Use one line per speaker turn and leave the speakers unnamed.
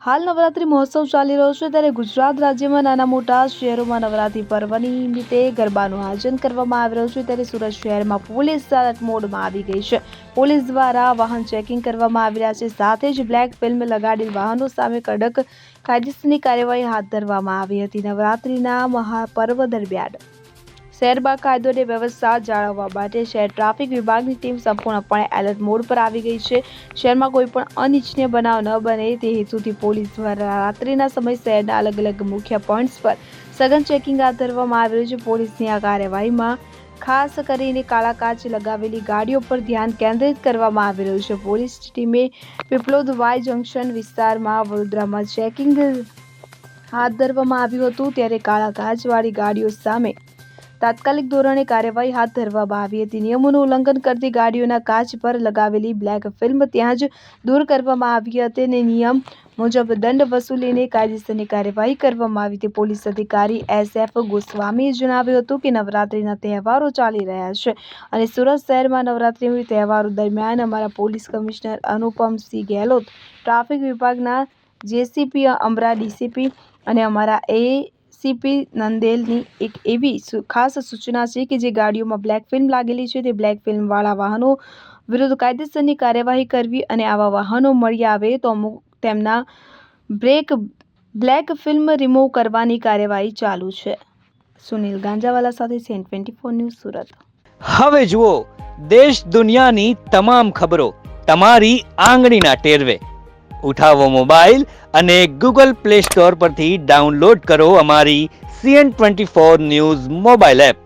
હાલ નવરાત્રી મહોત્સવ ચાલી રહ્યો છે ત્યારે ગુજરાત રાજ્યમાં નાના મોટા શહેરોમાં નવરાત્રી પર્વની નિમિત્તે ગરબાનું આયોજન કરવામાં આવી રહ્યું છે ત્યારે સુરત શહેરમાં પોલીસ એલર્ટ મોડમાં આવી ગઈ છે। પોલીસ દ્વારા વાહન ચેકિંગ કરવામાં આવી રહ્યા છે, સાથે જ બ્લેક ફિલ્મ લગાડેલ વાહનો સામે કડક કાયદેસરની કાર્યવાહી હાથ ધરવામાં આવી હતી। નવરાત્રીના મહાપર્વ દરમિયાન શહેરમાં કાયદો અને વ્યવસ્થા જાળવવા માટે શહેર ટ્રાફિક વિભાગની ટીમ સંપૂર્ણપણે એલર્ટ મોડ પર આવી ગઈ છે। શહેરમાં કોઈ પણ અનિચ્છનીય બનાવ ન બને તે હેતુથી પોલીસ દ્વારા રાત્રિના સમય શહેરના અલગ અલગ મુખ્ય પોઈન્ટ્સ પર સઘન ચેકિંગ હાથ ધરવામાં આવી રહ્યું છે। પોલીસની આ કાર્યવાહીમાં ખાસ કરીને કાળા કાચ લગાવેલી ગાડીઓ પર ધ્યાન કેન્દ્રિત કરવામાં આવી રહ્યું છે। પોલીસ ટીમે પીપલોદ વાય જંકશન વિસ્તારમાં વડોદરામાં ચેકિંગ હાથ ધરવામાં આવ્યું હતું, ત્યારે કાળા કાચવાળી ગાડીઓ સામે તાત્કાલિક ધોરણે કાર્યવાહી હાથ ધરવામાં આવી હતી। નિયમોનું ઉલ્લંઘન કરતી ગાડીઓના કાચ પર લગાવેલી બ્લેક ફિલ્મ ત્યાં જ દૂર કરવામાં આવી હતી અને નિયમ મુજબ દંડ વસૂલીને કાયદેસરની કાર્યવાહી કરવામાં આવી હતી। પોલીસ અધિકારી SF ગોસ્વામીએ જણાવ્યું હતું કે નવરાત્રીના તહેવારો ચાલી રહ્યા છે અને સુરત શહેરમાં નવરાત્રી તહેવારો દરમિયાન અમારા police commissioner Anupamsinh Gehlot, traffic વિભાગના JCP અમરા DCP અને અમારા ACP નંદેલની એક એવી ખાસ સૂચના છે કે જે ગાડીઓમાં બ્લેક ફિલ્મ લાગેલી છે તે બ્લેક ફિલ્મવાળા વાહનો વિરુદ્ધ કાયદેસરની કાર્યવાહી કરવી અને આવા વાહનો મળી આવે તો તેમના બ્લેક ફિલ્મ રિમૂવ કરવાની કાર્યવાહી ચાલુ છે। સુનિલ ગાંજાવાલા સાથે CN24 ન્યૂઝ સુરત।
હવે જુઓ દેશ દુનિયાની તમામ ખબરો તમારી આંગળીના ટેરવે। ઉઠાવો મોબાઈલ અને Google Play Store પરથી ડાઉનલોડ કરો અમારી CN24 ન્યૂઝ મોબાઈલ એપ।